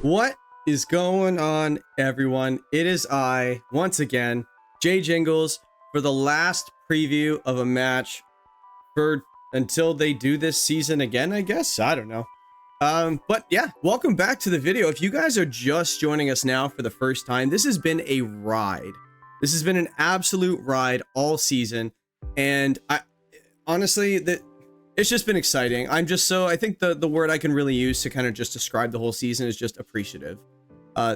What is going on, everyone? It is I, once again, Jay Jingles, for the last preview of a match for until they do this season again, I guess. I don't know. But yeah, welcome back to the video. If you guys are just joining us now for the first time, this has been a ride. This has been an absolute ride all season. And I honestly, it's just been exciting. I think the word I can really use to kind of just describe the whole season is just appreciative.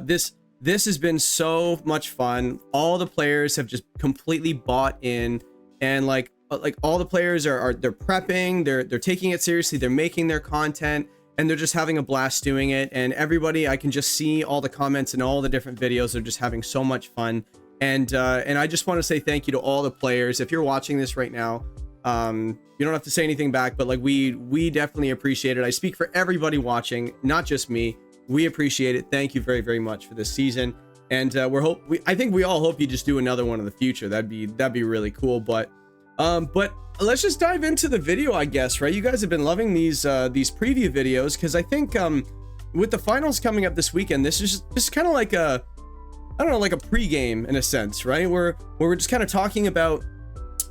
This has been so much fun. All the players have just completely bought in, and like all the players they're prepping, they're taking it seriously, they're making their content, and they're just having a blast doing it. And everybody, I can just see all the comments and all the different videos. They're just having so much fun. And I just want to say thank you to all the players. If you're watching this right now, you don't have to say anything back, but like we definitely appreciate it. I speak for everybody watching, not just me. We appreciate it. Thank you very, very much for this season. And I think we all hope you just do another one in the future. That'd be really cool. But let's just dive into the video, I guess, right? You guys have been loving these preview videos, because I think with the finals coming up this weekend, this is just kind of like a, I don't know, like a pregame in a sense, right? Where we're just kind of talking about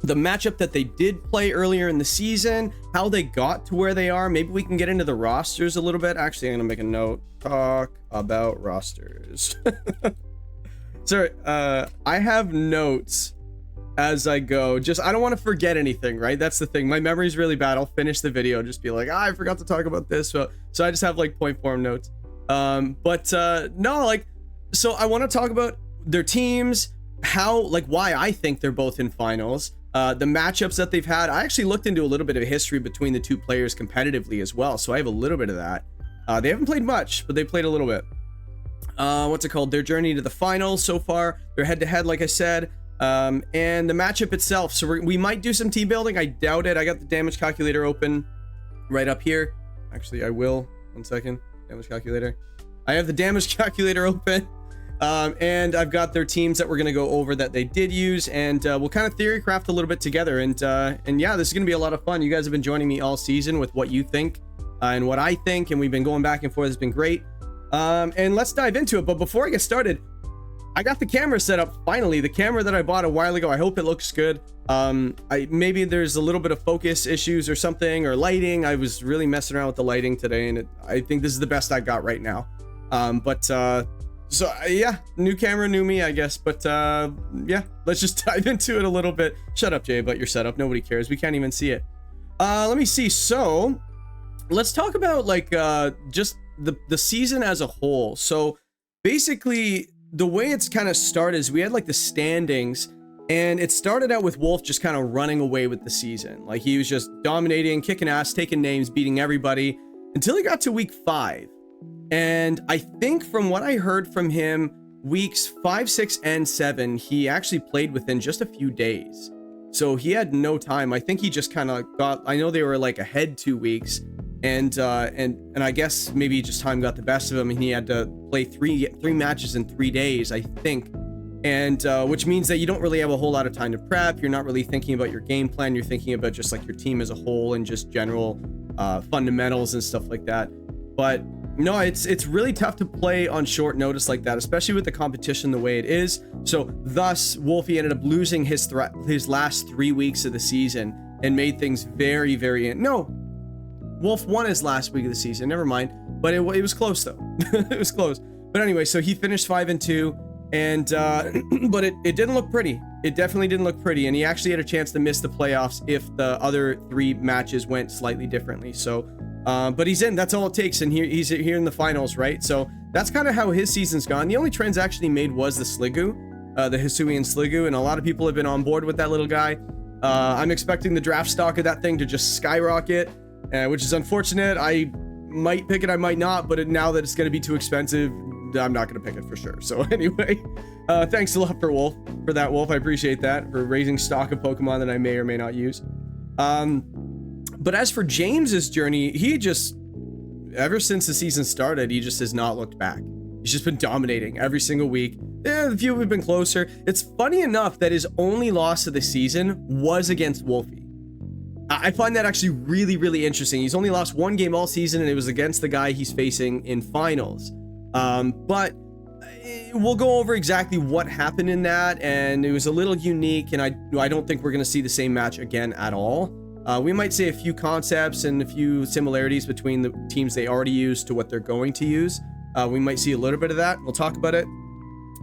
the matchup that they did play earlier in the season, how they got to where they are. Maybe we can get into the rosters a little bit. Actually, I'm gonna make a note. Talk about rosters. Sorry, I have notes as I go. Just, I don't want to forget anything, right? That's the thing. My memory's really bad. I'll finish the video and just be like, I forgot to talk about this. So I just have like point form notes. No, like, so I want to talk about their teams, why I think they're both in finals, the matchups that they've had. I actually looked into a little bit of history between the two players competitively as well, so I have a little bit of that. They haven't played much, but they played a little bit. What's it called? Their journey to the finals so far. They're head-to-head, like I said, and the matchup itself. So we might do some team building. I doubt it. I got the damage calculator open right up here. Actually, I will. 1 second. Damage calculator. I have the damage calculator open. And I've got their teams that we're going to go over that they did use, and we'll kind of theory craft a little bit together. And yeah, this is going to be a lot of fun. You guys have been joining me all season with what you think and what I think, and we've been going back and forth. It's been great. And let's dive into it. But before I get started, I got the camera set up finally. The camera that I bought a while ago. I hope it looks good. Maybe there's a little bit of focus issues or something, or lighting. I was really messing around with the lighting today, and I think this is the best I got right now. So yeah, new camera, new me, I guess. But yeah, let's just dive into it a little bit. Shut up, Jay, about your setup. Nobody cares. We can't even see it. Let me see. So let's talk about like just the season as a whole. So basically, the way it's kind of started is we had like the standings, and it started out with Wolf just kind of running away with the season. Like, he was just dominating, kicking ass, taking names, beating everybody until he got to week 5. And I think from what I heard from him, weeks 5, 6, and 7, he actually played within just a few days. So he had no time. I think he just kind of got, I know they were like ahead 2 weeks, and I guess maybe just time got the best of him, and he had to play three matches in 3 days, I think. And which means that you don't really have a whole lot of time to prep. You're not really thinking about your game plan. You're thinking about just like your team as a whole and just general fundamentals and stuff like that. But no, it's really tough to play on short notice like that, especially with the competition the way it is. So thus, Wolfey ended up losing his last 3 weeks of the season and made things very, very... No, Wolf won his last week of the season. Never mind. But it was close, though. It was close. But anyway, so he finished 5-2, and but it didn't look pretty. It definitely didn't look pretty, and he actually had a chance to miss the playoffs if the other 3 matches went slightly differently. So... but he's in. That's all it takes, and he's here in the finals, right? So that's kind of how his season's gone. The only transaction he made was the Sliggoo, the Hisuian Sliggoo, and a lot of people have been on board with that little guy. I'm expecting the draft stock of that thing to just skyrocket, which is unfortunate. I might pick it, I might not, but now that it's going to be too expensive, I'm not going to pick it for sure. So anyway, thanks a lot for that, Wolf. I appreciate that, for raising stock of Pokemon that I may or may not use. But as for James's journey, he just, ever since the season started, he just has not looked back. He's just been dominating every single week. A few have been closer. It's funny enough that his only loss of the season was against Wolfey. I find that actually really, really interesting. He's only lost 1 game all season, and it was against the guy he's facing in finals. But we'll go over exactly what happened in that, and it was a little unique, and I don't think we're going to see the same match again at all. We might say a few concepts and a few similarities between the teams they already used to what they're going to use. We might see a little bit of that. We'll talk about it.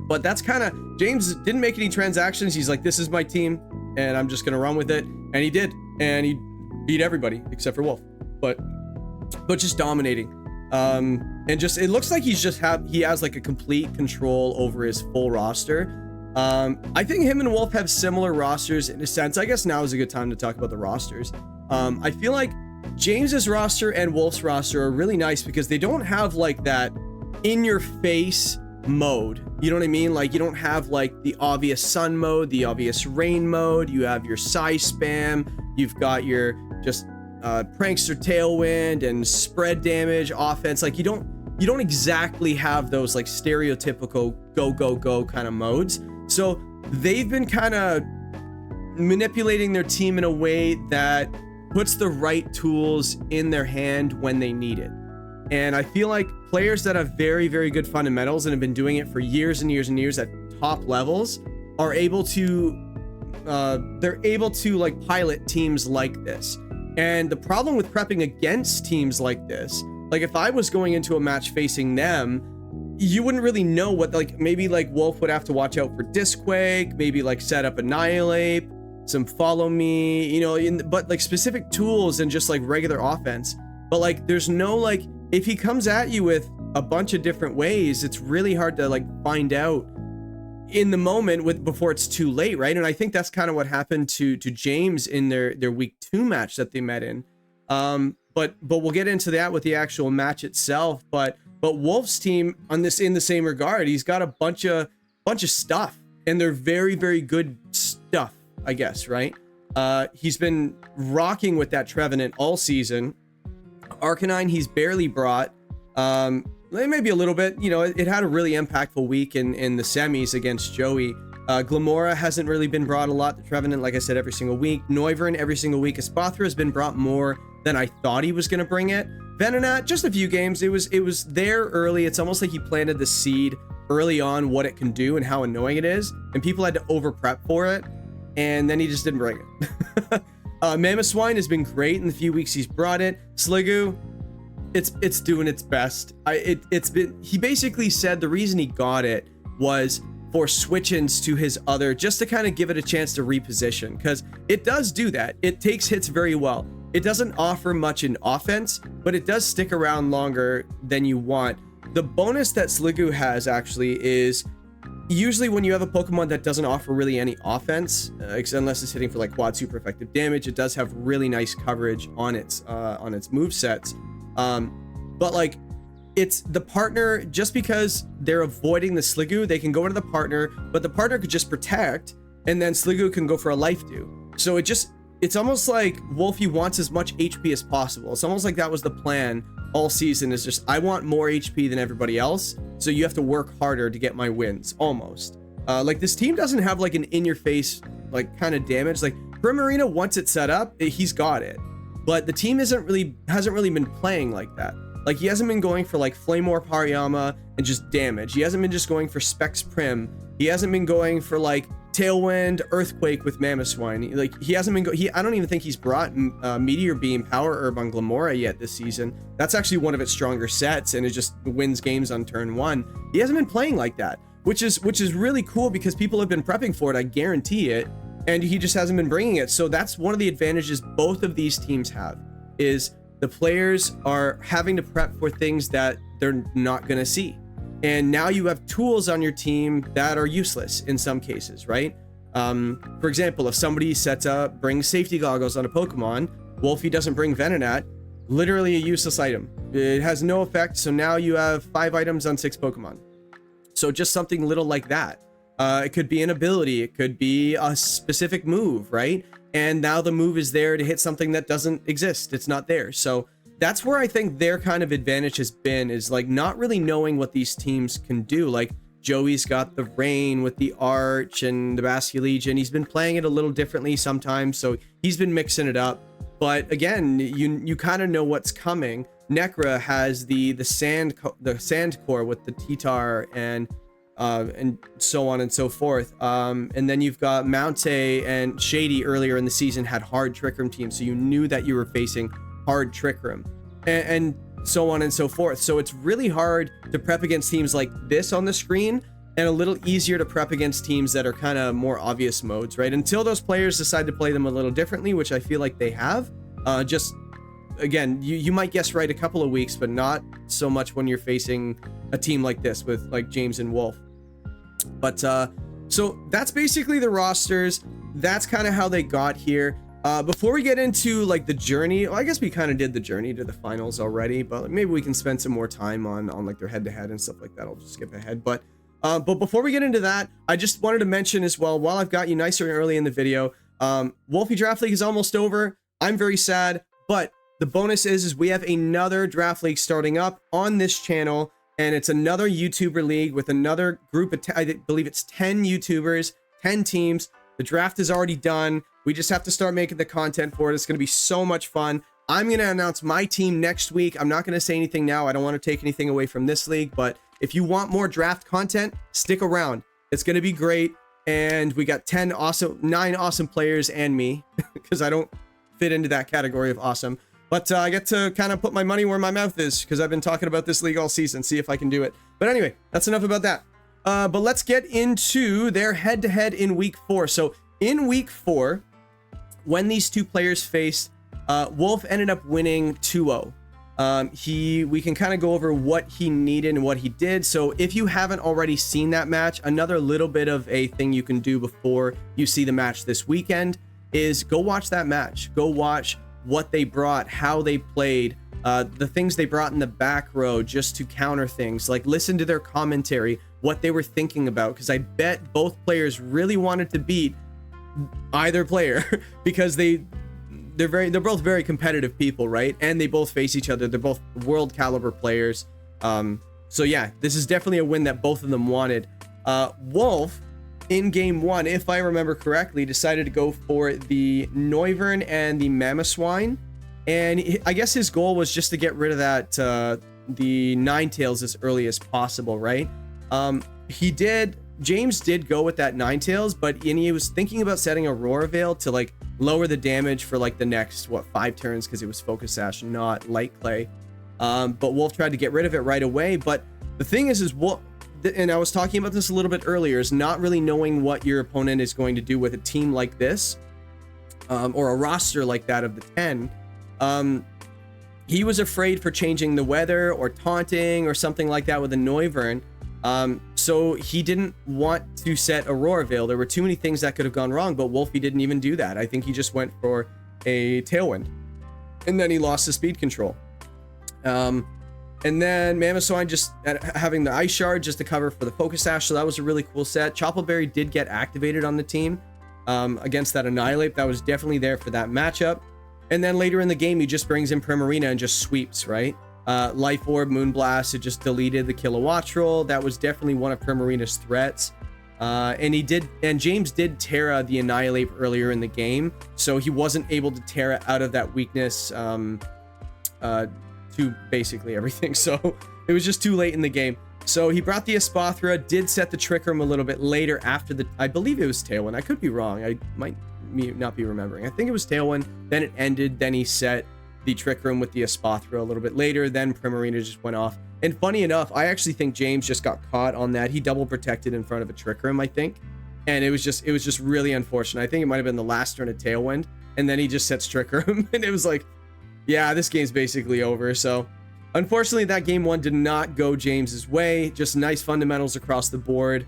But that's kind of, James didn't make any transactions. He's like, this is my team, and I'm just going to run with it. And he did. And he beat everybody except for Wolf. But just dominating. And just, it looks like he has like a complete control over his full roster. I think him and Wolf have similar rosters in a sense. I guess now is a good time to talk about the rosters. I feel like James's roster and Wolf's roster are really nice because they don't have like that in your face mode. You know what I mean? Like, you don't have like the obvious sun mode, the obvious rain mode. You have your size spam. You've got your just prankster tailwind and spread damage offense. Like, you don't exactly have those like stereotypical go kind of modes. So they've been kind of manipulating their team in a way that puts the right tools in their hand when they need it. And I feel like players that have very, very good fundamentals and have been doing it for years and years and years at top levels are able to, they're able to like pilot teams like this. And the problem with prepping against teams like this, like if I was going into a match facing them, you wouldn't really know what, like maybe like Wolf would have to watch out for Disquake, maybe like set up Annihilate, some Follow Me, you know, but like specific tools and just like regular offense. But like there's no like, if he comes at you with a bunch of different ways, it's really hard to like find out in the moment before it's too late, right? And I think that's kind of what happened to James in their week 2 match that they met in. But we'll get into that with the actual match itself. But Wolf's team on this, in the same regard, he's got a bunch of stuff, and they're very, very good stuff, I guess, right? He's been rocking with that Trevenant all season. Arcanine he's barely brought, maybe a little bit, you know, it had a really impactful week in the semis against Joey. Glamora hasn't really been brought a lot. The Trevenant, like I said, every single week. Noivern every single week. Espathra has been brought more than I thought he was going to bring it. Venonat, just a few games. It was there early. It's almost like he planted the seed early on what it can do and how annoying it is, and people had to over prep for it, and then he just didn't bring it. Mamoswine has been great in the few weeks he's brought it. Sliggoo, it's doing its best. He basically said the reason he got it was for switch-ins to his other, just to kind of give it a chance to reposition, because it does do that. It takes hits very well. It doesn't offer much in offense, but it does stick around longer than you want. The bonus that Sliggoo has actually is usually when you have a Pokemon that doesn't offer really any offense, unless it's hitting for like quad super effective damage, it does have really nice coverage on its movesets. But like, it's the partner, just because they're avoiding the Sliggoo, they can go into the partner, but the partner could just protect, and then Sliggoo can go for a life do. So it's almost like Wolfey wants as much HP as possible. It's almost like that was the plan all season, is just, I want more HP than everybody else, so you have to work harder to get my wins, almost. Like, this team doesn't have like an in-your-face like kind of damage. Like, Primarina, once it's set up, he's got it. But the team hasn't really been playing like that. Like, he hasn't been going for like Flamor Pariyama and just damage. He hasn't been just going for Specs Prim. He hasn't been going for like Tailwind Earthquake with Mamoswine. Like, he hasn't been I don't even think he's brought Meteor Beam Power Herb on Glamora yet this season. That's actually one of its stronger sets, and it just wins games on turn 1. He hasn't been playing like that, which is really cool, because people have been prepping for it, I guarantee it, and he just hasn't been bringing it. So that's one of the advantages both of these teams have, is the players are having to prep for things that they're not going to see. And now you have tools on your team that are useless in some cases, right? For example, if somebody brings safety goggles on a Pokemon, Wolfey doesn't bring Venonat, literally a useless item. It has no effect, so now you have 5 items on 6 Pokemon. So just something little like that. It could be an ability, it could be a specific move, right? And now the move is there to hit something that doesn't exist. It's not there. So that's where I think their kind of advantage has been, is like not really knowing what these teams can do. Like, Joey's got the Rain with the Arch and the Basculegion. He's been playing it a little differently sometimes, so he's been mixing it up. But again, you kind of know what's coming. Necra has the sand core with the T-Tar and so on and so forth. And then you've got Mountay and Shady earlier in the season had hard Trick Room teams, so you knew that you were facing hard Trick Room, and so on and so forth. So it's really hard to prep against teams like this on the screen, and a little easier to prep against teams that are kind of more obvious modes, right? Until those players decide to play them a little differently, which I feel like they have. Just again, you might guess right a couple of weeks, but not so much when you're facing a team like this with like James and Wolf. But so that's basically the rosters. That's kind of how they got here. Before we get into like the journey, well, I guess we kind of did the journey to the finals already, but maybe we can spend some more time on like their head-to-head and stuff like that. I'll just skip ahead. But before we get into that, I just wanted to mention as well, while I've got you nice and early in the video, Wolfey Draft League is almost over. I'm very sad, but the bonus is we have another draft league starting up on this channel, and it's another YouTuber league with another group of, I believe it's 10 YouTubers, 10 teams. The draft is already done. We just have to start making the content for it. It's going to be so much fun. I'm going to announce my team next week. I'm not going to say anything now. I don't want to take anything away from this league, but if you want more draft content, stick around. It's going to be great. And we got 9 awesome players and me, because I don't fit into that category of awesome. But I get to kind of put my money where my mouth is, because I've been talking about this league all season, see if I can do it. But anyway, that's enough about that. But let's get into their head-to-head in week 4. So in week 4, when these two players faced, Wolf ended up winning 2-0. We can kind of go over what he needed and what he did. So if you haven't already seen that match, another little bit of a thing you can do before you see the match this weekend is go watch that match. Go watch what they brought, how they played, the things they brought in the back row just to counter things. Like, listen to their commentary, what they were thinking about, because I bet both players really wanted to beat either player because they're both very competitive people, right? And they both face each other. They're both world caliber players. So yeah, this is definitely a win that both of them wanted. Wolf, in game 1, if I remember correctly, decided to go for the Noivern and the Mamoswine, and I guess his goal was just to get rid of that the Ninetales as early as possible, right? James did go with that Ninetales, but he was thinking about setting Aurora Veil to like lower the damage for like the next 5 turns, because it was Focus Sash, not Light Clay. But Wolf tried to get rid of it right away. But the thing is Wolf, and I was talking about this a little bit earlier, is not really knowing what your opponent is going to do with a team like this, or a roster like that of the 10. He was afraid for changing the weather or taunting or something like that with a Noivern. So he didn't want to set Aurora Veil. There were too many things that could have gone wrong, but Wolfie didn't even do that. I think he just went for a Tailwind, and then he lost the speed control. And then Mamoswine just having the Ice Shard just to cover for the Focus Sash, so that was a really cool set. Choppleberry did get activated on the team against that Annihilate. That was definitely there for that matchup. And then later in the game, he just brings in Primarina and just sweeps, right? Life Orb, Moonblast, it just deleted the Kilowattrel. That was definitely one of Primarina's threats. And James did Terra the Annihilate earlier in the game, so he wasn't able to Terra out of that weakness to basically everything. So it was just too late in the game. So he brought the Espathra, did set the Trick Room a little bit later after the, I believe it was Tailwind. I could be wrong. I might not be remembering. I think it was Tailwind. Then it ended. Then he set the Trick Room with the Espathra a little bit later. Then Primarina just went off. And funny enough, I actually think James just got caught on that. He double protected in front of a Trick Room, I think. And it was just really unfortunate. I think it might have been the last turn of Tailwind. And then he just sets Trick Room. And it was like, yeah, this game's basically over. So unfortunately, that game 1 did not go James's way. Just nice fundamentals across the board.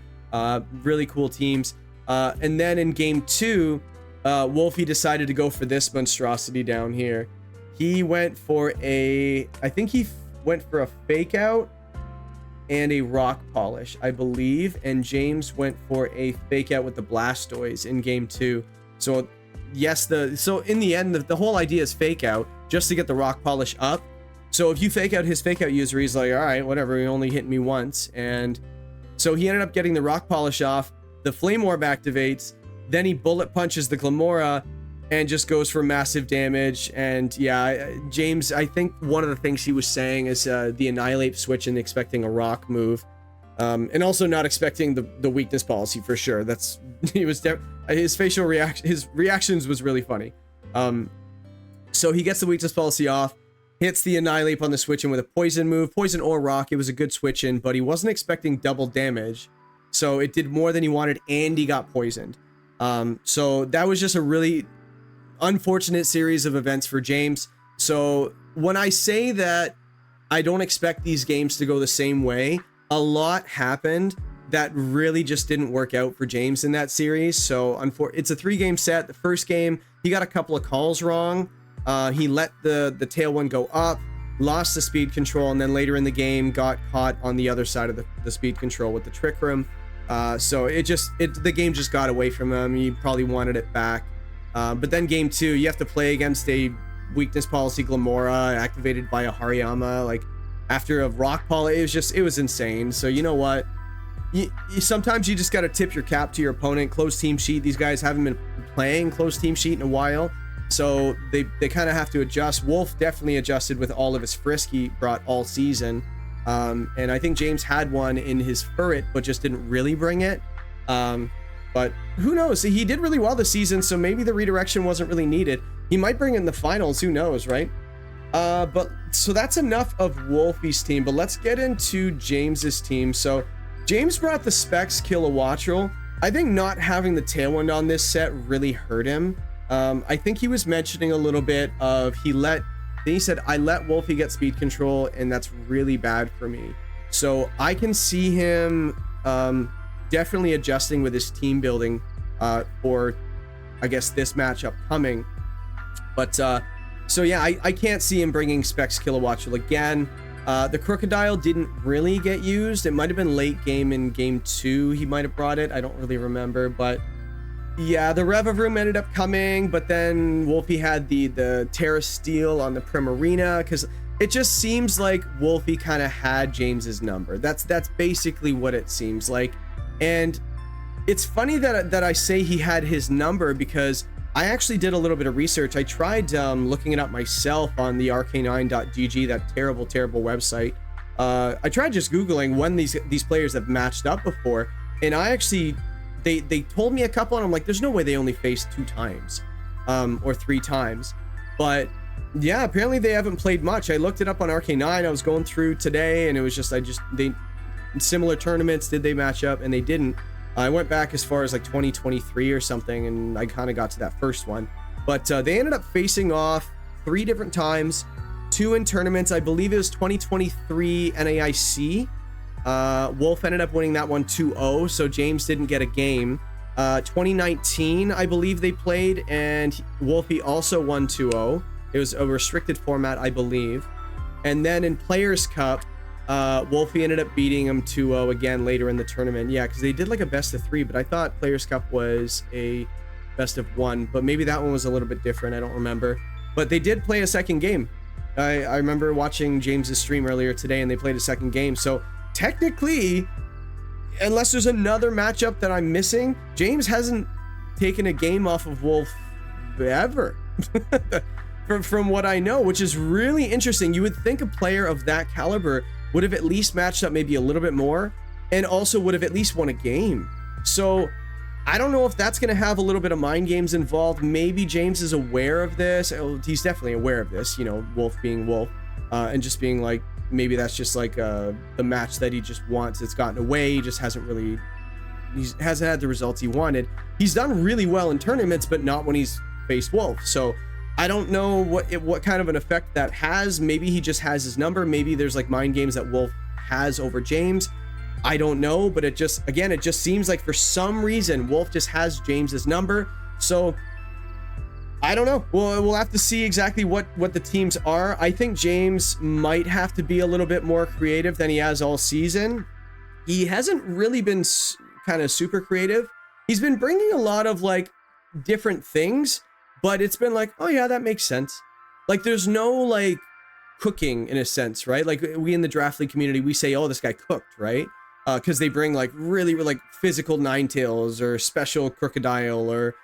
Really cool teams. And then in game 2, Wolfie decided to go for this monstrosity down here. He went for I think he went for a Fake Out and a Rock Polish, I believe. And James went for a Fake Out with the Blastoise in game 2. So yes, so in the end, the whole idea is Fake Out just to get the Rock Polish up. So if you Fake Out his Fake Out user, he's like, all right, whatever, he only hit me once. And so he ended up getting the Rock Polish off. The Flame Orb activates. Then he Bullet Punches the Glamora. and just goes for massive damage. And yeah, James, I think one of the things he was saying is the Annihilate switch and expecting a rock move. And also not expecting the weakness policy for sure. That's his facial reaction, his reactions was really funny. So he gets the weakness policy off, hits the Annihilate on the switch in with a poison move, poison or rock. It was a good switch in, but he wasn't expecting double damage. So it did more than he wanted, and he got poisoned. So that was just a really unfortunate series of events for James. So when I say that I don't expect these games to go the same way, a lot happened that really just didn't work out for James in that series. So it's a 3-game set. The first game, he got a couple of calls wrong. He let the tail one go up, lost the speed control, and then later in the game got caught on the other side of the speed control with the trick room. So the game just got away from him. He probably wanted it back. But then game 2, you have to play against a weakness policy Glamora activated by a Hariyama, like after a rock poly. It was insane. So you know what? Sometimes you just got to tip your cap to your opponent. Closed team sheet. These guys haven't been playing closed team sheet in a while. So they kind of have to adjust. Wolf definitely adjusted with all of his frisk he brought all season. And I think James had one in his Furret, but just didn't really bring it. But who knows? He did really well this season, so maybe the redirection wasn't really needed. He might bring it in the finals, who knows, right? But so that's enough of Wolfie's team, but let's get into James's team. So James brought the Specs Kilowattrel. I think not having the Tailwind on this set really hurt him. I think he was mentioning a little bit of he said, I let Wolfie get speed control, and that's really bad for me. So I can see him definitely adjusting with his team building for, I guess, this matchup coming. But so yeah, I can't see him bringing Specs Kilowattrel again. The Crocodile didn't really get used. It might have been late game in game 2. He might have brought it. I don't really remember, but yeah, the Revivroom ended up coming, but then Wolfie had the Terra Steel on the Primarina, because it just seems like Wolfie kind of had James's number. That's basically what it seems like. And it's funny that I say he had his number, because I actually did a little bit of research. I tried looking it up myself on the rk9.gg, that terrible website. I tried just Googling when these players have matched up before, and I actually they told me a couple, and I'm like, there's no way they only faced 2 times or 3 times. But yeah, apparently they haven't played much. I looked it up on RK9. I was going through today, and it was just similar tournaments, did they match up? And they didn't. I went back as far as like 2023 or something, and I kind of got to that first one. But they ended up facing off 3 different times, 2 in tournaments. I believe it was 2023 NAIC. Wolf ended up winning that one 2-0, so James didn't get a game. 2019, I believe they played, and Wolfie also won 2-0. It was a restricted format, I believe. And then in Players Cup, Wolfie ended up beating him 2-0 again later in the tournament. Yeah, because they did like a best of 3, but I thought Players Cup was a best of 1, but maybe that one was a little bit different. I don't remember. But they did play a second game. I remember watching James's stream earlier today, and they played a second game. So technically, unless there's another matchup that I'm missing, James hasn't taken a game off of Wolf ever. from what I know, which is really interesting. You would think a player of that caliber would have at least matched up maybe a little bit more, and also would have at least won a game. So I don't know if that's going to have a little bit of mind games involved. Maybe James is aware of this. He's definitely aware of this, you know, Wolf being Wolf, and just being like, maybe that's just like the match that he just wants. It's gotten away. He just hasn't had the results he wanted. He's done really well in tournaments, but not when he's faced Wolf. So I don't know what kind of an effect that has. Maybe he just has his number. Maybe there's like mind games that Wolf has over James. I don't know, but it just seems like for some reason Wolf just has James's number. So I don't know. We'll have to see exactly what the teams are. I think James might have to be a little bit more creative than he has all season. He hasn't really been kind of super creative. He's been bringing a lot of like different things, but it's been like, oh yeah, that makes sense. Like there's no like cooking in a sense, right? Like we in the Draft League community, we say, oh, this guy cooked, right? Because they bring like really like physical Ninetales or special Crocodile, or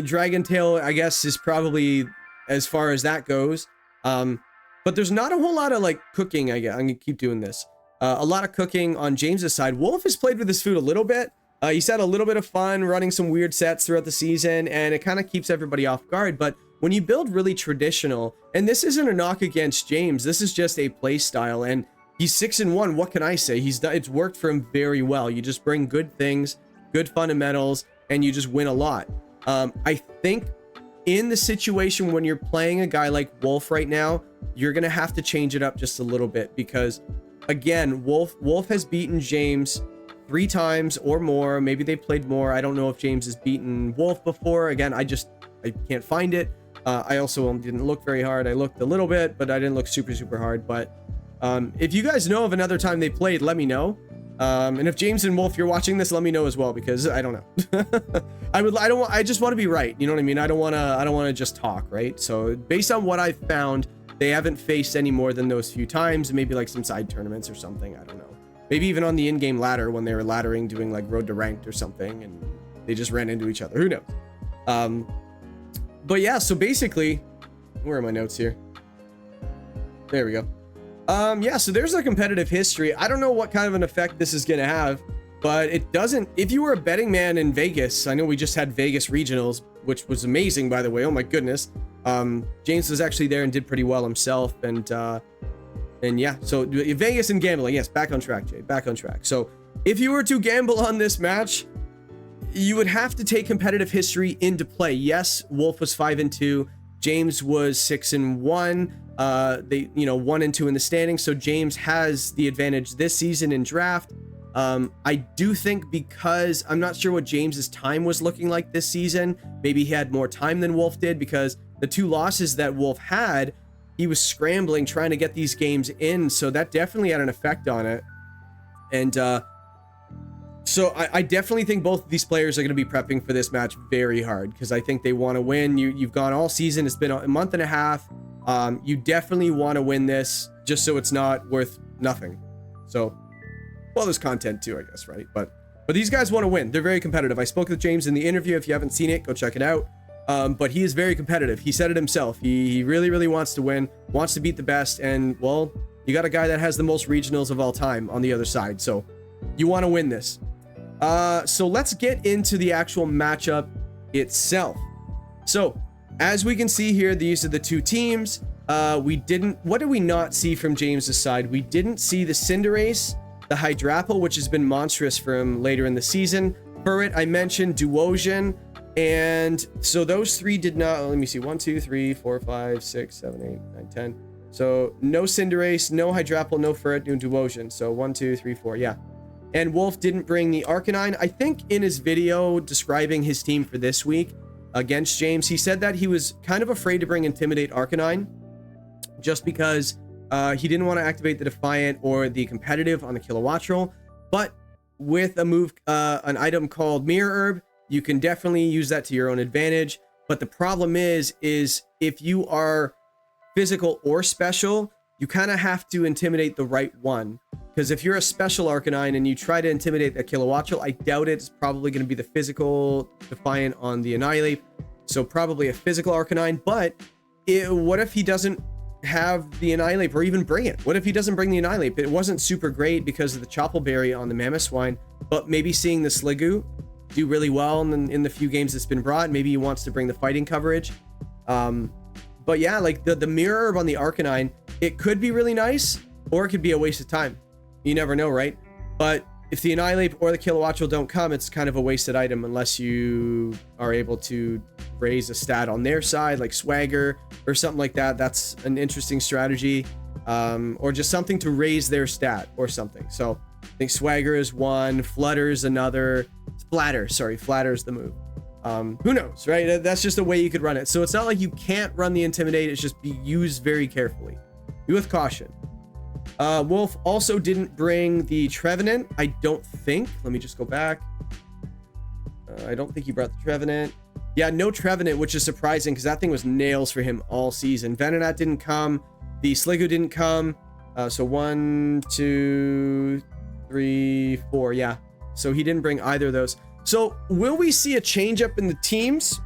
Dragon Tail, I guess, is probably as far as that goes. But there's not a whole lot of like cooking. I'm gonna keep doing this. A lot of cooking on James's side. Wolf has played with his food a little bit. He's had a little bit of fun running some weird sets throughout the season, and it kind of keeps everybody off guard. But when you build really traditional, and this isn't a knock against James, this is just a play style, and he's 6-1. What can I say? It's worked for him very well. You just bring good things, good fundamentals, and you just win a lot. I think in the situation when you're playing a guy like Wolf right now, you're gonna have to change it up just a little bit, because again, Wolf has beaten James 3 times or more. Maybe they played more. I don't know if James has beaten Wolf before. Again, I can't find it. I also didn't look very hard. I looked a little bit, but I didn't look super hard. But if you guys know of another time they played, let me know. And if James and Wolf, you're watching this, let me know as well, because I don't know. I just want to be right. You know what I mean? I don't want to just talk, right? So based on what I've found, they haven't faced any more than those few times. Maybe like some side tournaments or something. I don't know. Maybe even on the in-game ladder when they were laddering, doing like road to ranked or something, and they just ran into each other. Who knows? But yeah, so basically, where are my notes here? There we go. Yeah, so there's a competitive history. I don't know what kind of an effect this is going to have, but it doesn't. If you were a betting man in Vegas, I know we just had Vegas regionals, which was amazing, by the way. Oh my goodness. James was actually there and did pretty well himself. And yeah, so Vegas and gambling. Yes, back on track, Jay. Back on track. So if you were to gamble on this match, you would have to take competitive history into play. Yes, Wolf was 5-2. James was 6-1. They, 1-2 in the standings. So James has the advantage this season in draft. I do think, because I'm not sure what James's time was looking like this season. Maybe he had more time than Wolf did, because the 2 losses that Wolf had, he was scrambling, trying to get these games in. So that definitely had an effect on it. And, so I definitely think both of these players are going to be prepping for this match very hard, because I think they want to win. You've gone all season. It's been a month and a half. You definitely want to win this, just so it's not worth nothing. So, well, there's content too, I guess, right? But these guys want to win. They're very competitive. I spoke with James in the interview. If you haven't seen it, go check it out. But he is very competitive. He said it himself. He really wants to win, wants to beat the best. And, well, you got a guy that has the most regionals of all time on the other side. So you want to win this. So let's get into the actual matchup itself. So as we can see here, these are the 2 teams. What did we not see from James's side? We didn't see the Cinderace, the Hydrapple, which has been monstrous for him later in the season. Furret, I mentioned, Duosion. And so those 3 did not, let me see, 1, 2, 3, 4, 5, 6, 7, 8, 9, 10. So no Cinderace, no Hydrapple, no Furret, no Duosion. So 1, 2, 3, 4, yeah. And Wolf didn't bring the Arcanine. I think in his video describing his team for this week against James, he said that he was kind of afraid to bring Intimidate Arcanine, just because he didn't want to activate the Defiant or the Competitive on the Kilowattrel. But with a move, an item called Mirror Herb, you can definitely use that to your own advantage. But the problem is if you are physical or special, you kind of have to intimidate the right one. Because if you're a special Arcanine and you try to intimidate a Kilowattrel, I doubt it's probably going to be the physical Defiant on the Annihilate. So probably a physical Arcanine. But what if he doesn't have the Annihilate or even bring it? What if he doesn't bring the Annihilate? It wasn't super great because of the Choppleberry on the Mamoswine. But maybe seeing the Sliggoo do really well in the few games that's been brought. Maybe he wants to bring the fighting coverage. But yeah, like the Mirror Herb on the Arcanine, it could be really nice, or it could be a waste of time. You never know, right? But if the Annihilate or the Kilowattrel don't come, it's kind of a wasted item unless you are able to raise a stat on their side, like Swagger or something like that. That's an interesting strategy. Or just something to raise their stat or something. So I think Swagger is one, Flutter's another. Flatter's the move. Who knows, right? That's just a way you could run it. So it's not like you can't run the Intimidate. It's just be used very carefully. Be with caution. Wolf also didn't bring the Trevenant, I don't think. Let me just go back. I don't think he brought the Trevenant. Yeah, no Trevenant, which is surprising because that thing was nails for him all season. Venonat didn't come. The Sliggoo didn't come. So 1, 2, 3, 4. Yeah. So he didn't bring either of those. So will we see a change up in the teams?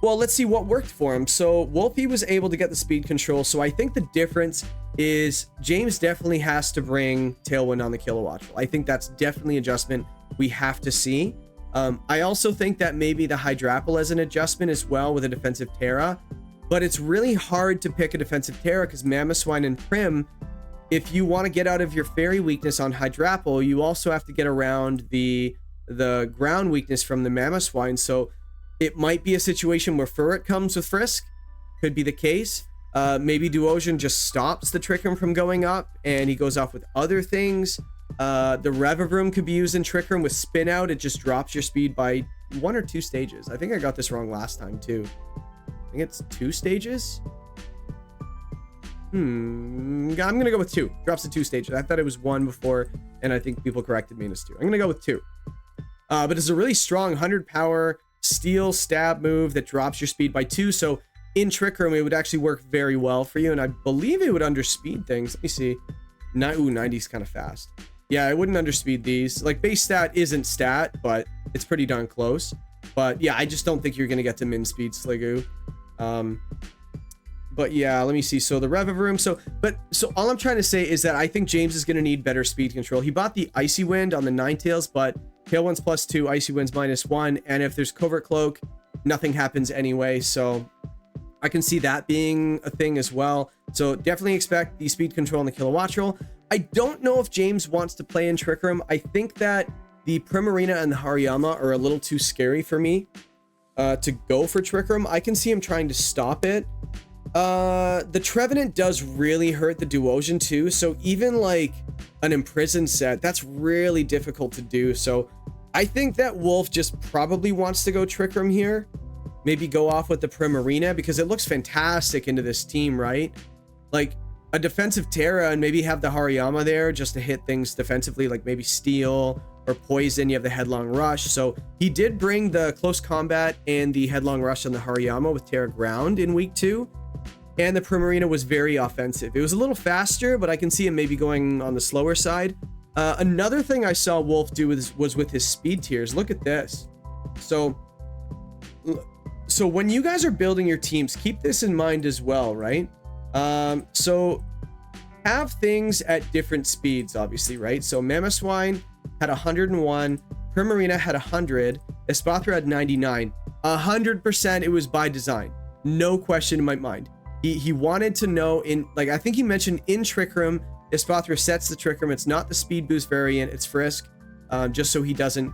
Well, let's see what worked for him. So Wolfey was able to get the speed control. So I think the difference is James definitely has to bring Tailwind on the Kilowattrel. I think that's definitely an adjustment we have to see. I also think that maybe the Hydrapple as an adjustment as well with a defensive Terra, but it's really hard to pick a defensive Terra because Mamoswine and Prim, if you want to get out of your fairy weakness on Hydrapple, you also have to get around the ground weakness from the Mamoswine. So it might be a situation where Furret comes with Frisk, could be the case. Maybe Duosion just stops the Trick Room from going up and he goes off with other things. The Revavroom could be used in Trick Room with Spin Out. It just drops your speed by 1 or 2 stages. I think I got this wrong last time too. I think it's 2 stages. I'm gonna go with 2. Drops to 2 stages. I thought it was 1 before, and I think people corrected me and it's 2. I'm gonna go with 2. But it's a really strong 100 power steel stab move that drops your speed by 2. So in Trick Room, it would actually work very well for you, and I believe it would underspeed things. Let me see. Ooh, 90 is kind of fast. Yeah, I wouldn't underspeed these. Like, base stat isn't stat, but it's pretty darn close. But yeah, I just don't think you're going to get to min speed Sliggoo. But yeah, let me see. So the Revavroom. So all I'm trying to say is that I think James is going to need better speed control. He bought the Icy Wind on the Ninetales, but Tailwind's +2, Icy Wind's -1. And if there's Covert Cloak, nothing happens anyway. So I can see that being a thing as well. So definitely expect the speed control on the Kilowattrel. I don't know if James wants to play in Trick Room. I think that the Primarina and the Hariyama are a little too scary for me to go for Trick Room. I can see him trying to stop it. The Trevenant does really hurt the Duosion too. So even like an Imprison set, that's really difficult to do. So I think that Wolf just probably wants to go Trick Room here. Maybe go off with the Primarina because it looks fantastic into this team, right? Like a defensive Terra and maybe have the Hariyama there just to hit things defensively, like maybe Steel or Poison. You have the Headlong Rush. So he did bring the Close Combat and the Headlong Rush on the Hariyama with Terra Ground in week 2. And the Primarina was very offensive. It was a little faster, but I can see him maybe going on the slower side. Another thing I saw Wolf do was with his speed tiers. Look at this. So when you guys are building your teams, keep this in mind as well, right? So have things at different speeds, obviously, right? So Mamoswine had 101, Primarina had 100, Espathra had 99. 100% it was by design. No question in my mind. He wanted to know in, like, I think he mentioned in Trick Room, Espathra sets the Trick Room. It's not the speed boost variant, it's Frisk, just so he doesn't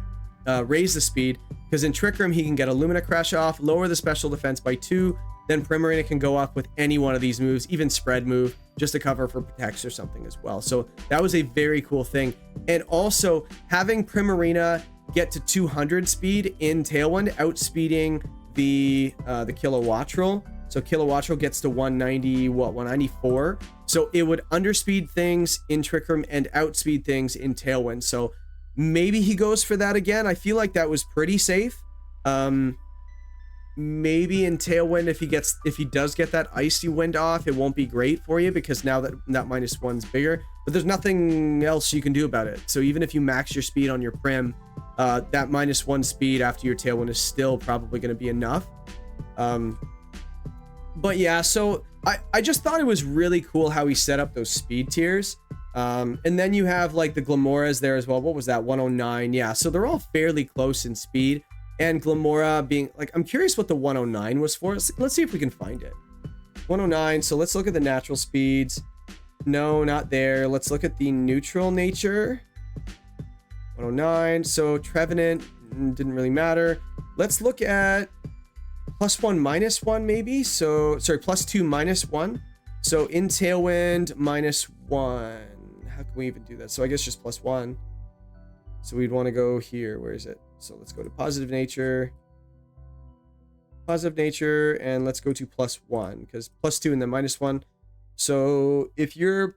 raise the speed. Because in Trick Room, he can get a Lumina Crash off, lower the special defense by 2, then Primarina can go up with any one of these moves, even Spread move, just to cover for Protects or something as well. So that was a very cool thing. And also, having Primarina get to 200 speed in Tailwind, outspeeding the Kilowattrel. So Kilowattrel gets to 190, 194. So it would underspeed things in Trick Room and outspeed things in Tailwind. So maybe he goes for that again. I feel like that was pretty safe. Maybe in Tailwind, if he does get that Icy Wind off, it won't be great for you because now that -1's bigger. But there's nothing else you can do about it. So even if you max your speed on your Prim, that -1 speed after your Tailwind is still probably going to be enough. But yeah, so I just thought it was really cool how he set up those speed tiers. And then you have like the Glamoras there as well. What was that? 109. Yeah, so they're all fairly close in speed. And Glamora being like, I'm curious what the 109 was for. Let's see if we can find it. 109. So let's look at the natural speeds. No, not there. Let's look at the neutral nature. 109. So Trevenant didn't really matter. Let's look at +1 -1 maybe. So sorry, +2 -1. So in Tailwind -1. How can we even do that? So I guess just +1. So we'd want to go here. Where is it? So let's go to positive nature, and let's go to +1 because +2 and then -1. So if you're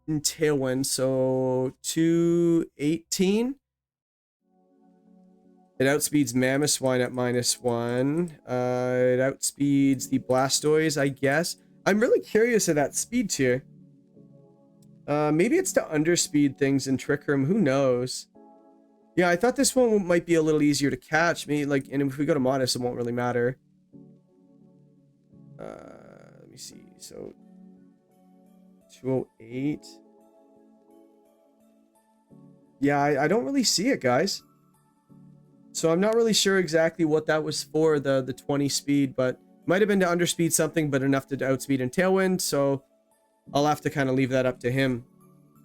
in Tailwind, so 218, it outspeeds Mamoswine at -1. It outspeeds the Blastoise, I guess. I'm really curious of that speed tier. Maybe it's to underspeed things in Trick Room. Who knows? Yeah, I thought this one might be a little easier to catch. Maybe like, and if we go to modest, it won't really matter. Let me see. So 208. Yeah, I don't really see it, guys. So I'm not really sure exactly what that was for, the 20 speed, but might have been to underspeed something, but enough to outspeed in Tailwind. So I'll have to kind of leave that up to him.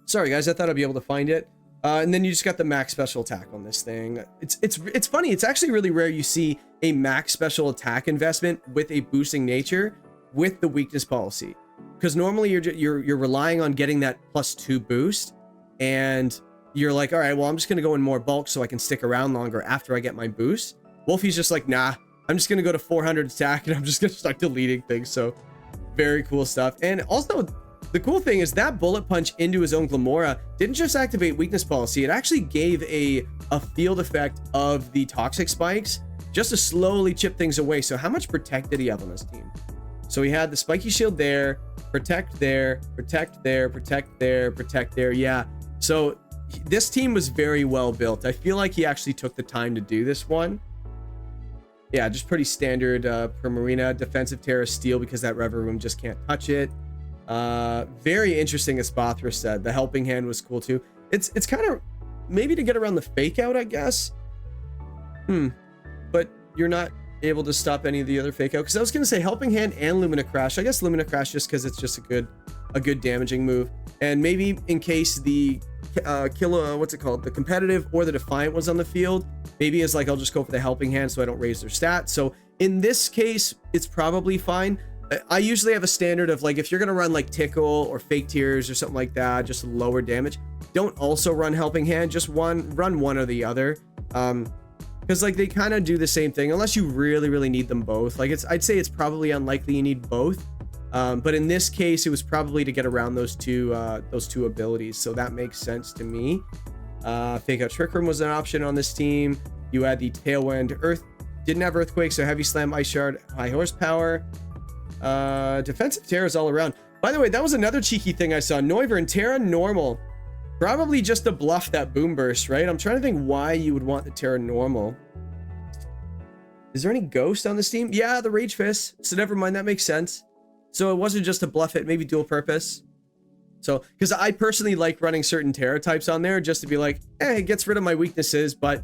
Sorry, guys. I thought I'd be able to find it. And then you just got the max special attack on this thing. It's funny. It's actually really rare you see a max special attack investment with a boosting nature with the weakness policy, because normally you're relying on getting that +2 boost, and you're like, all right, well, I'm just gonna go in more bulk so I can stick around longer after I get my boost. Wolfey's just like, nah, I'm just gonna go to 400 attack and I'm just gonna start deleting things. So very cool stuff. And also, the cool thing is that bullet punch into his own Glamora didn't just activate weakness policy, it actually gave a field effect of the toxic spikes just to slowly chip things away. So how much protect did he have on his team? So he had the spiky shield there, protect there, protect there, protect there, protect there. Yeah. So this team was very well built. I feel like he actually took the time to do this one. Yeah, just pretty standard Primarina, defensive Terra Steel, because that Rever Room just can't touch it. Very interesting, as Bothra said. The helping hand was cool too. It's kind of maybe to get around the fake out, I guess. But you're not able to stop any of the other fake out, because I was gonna say helping hand and Lumina Crash. I guess Lumina Crash just because it's just a good damaging move, and maybe in case the what's it called, the competitive or the defiant was on the field, maybe it's like I'll just go for the helping hand so I don't raise their stats. So in this case, it's probably fine. I usually have a standard of like, if you're gonna run like Tickle or Fake Tears or something like that, just lower damage, don't also run helping hand, just run one or the other, because like they kind of do the same thing unless you really need them both. Like I'd say it's probably unlikely you need both, but in this case it was probably to get around those two abilities, so that makes sense to me. Fake Out Trick Room was an option on this team. You had the Tailwind. Earth didn't have Earthquake, so Heavy Slam, Ice Shard, high horsepower. Defensive Terras all around. By the way, that was another cheeky thing I saw. Noivern, Terra normal. Probably just to bluff that Boom Burst, right? I'm trying to think why you would want the Terra normal. Is there any Ghost on this team? Yeah, the Rage Fist. So never mind, that makes sense. So it wasn't just to bluff it, maybe dual purpose. So, because I personally like running certain Terra types on there just to be like, it gets rid of my weaknesses, but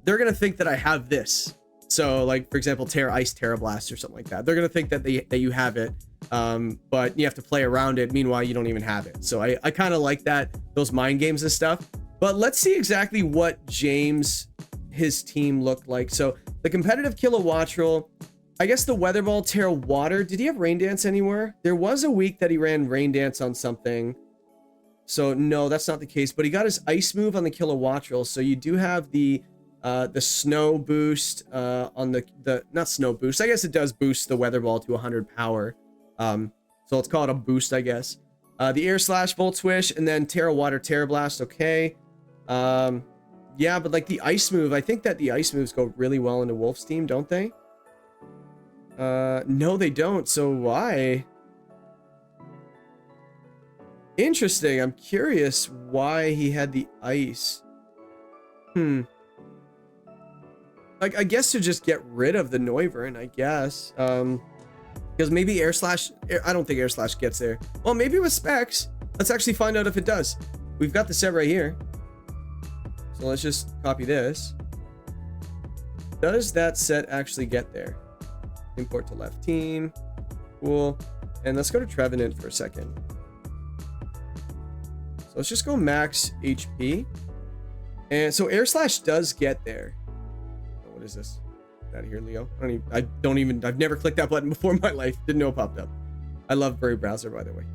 they're going to think that I have this. So like, for example, Terra Ice, Terra Blast or something like that. They're going to think that you have it, but you have to play around it. Meanwhile, you don't even have it. So I kind of like that, those mind games and stuff. But let's see exactly what James, his team looked like. So the competitive Kilowattrel, I guess the Weather Ball, Terra Water. Did he have Rain Dance anywhere? There was a week that he ran Rain Dance on something. So no, that's not the case. But he got his Ice move on the Kilowattrel. So you do have the Snow boost on the not Snow boost. I guess it does boost the Weather Ball to 100 power. So let's call it a boost, I guess. The Air Slash, Volt Swish, and then Terra Water, Terra Blast. Okay. Yeah, but like the Ice move, I think that the Ice moves go really well into Wolf's team, don't they? No, they don't. So why? Interesting. I'm curious why he had the Ice. Like, I guess to just get rid of the Noivern, I guess. Because maybe Air Slash... I don't think Air Slash gets there. Well, maybe with specs. Let's actually find out if it does. We've got the set right here. So let's just copy this. Does that set actually get there? Import to left team. Cool. And let's go to Trevenant for a second. So let's just go max HP. And so Air Slash does get there. What is this? Get out of here, Leo. I've never clicked that button before in my life. Didn't know it popped up. I love Brave Browser, by the way.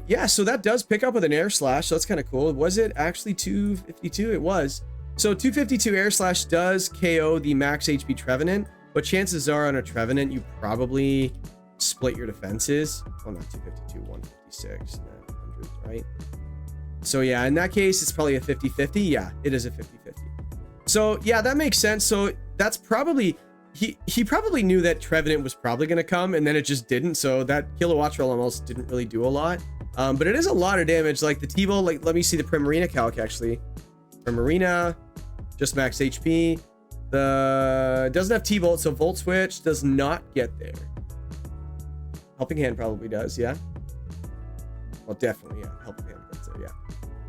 Yeah, so that does pick up with an Air Slash. So that's kind of cool. Was it actually 252? It was. So 252 Air Slash does KO the max HP Trevenant, but chances are on a Trevenant, you probably split your defenses. Well, not 252, 156, 100, right? So yeah, in that case, it's probably a 50-50. Yeah, it is a 50-50. So yeah, that makes sense. So that's probably, he probably knew that Trevenant was probably going to come, and then it just didn't. So that Kilowattrel almost didn't really do a lot. But it is a lot of damage. Like the T-Bolt, like let me see the Primarina calc actually. Primarina, just max HP. The doesn't have T-Volt, so Volt Switch does not get there. Helping Hand probably does, yeah. Well, definitely, yeah. Helping Hand gets there,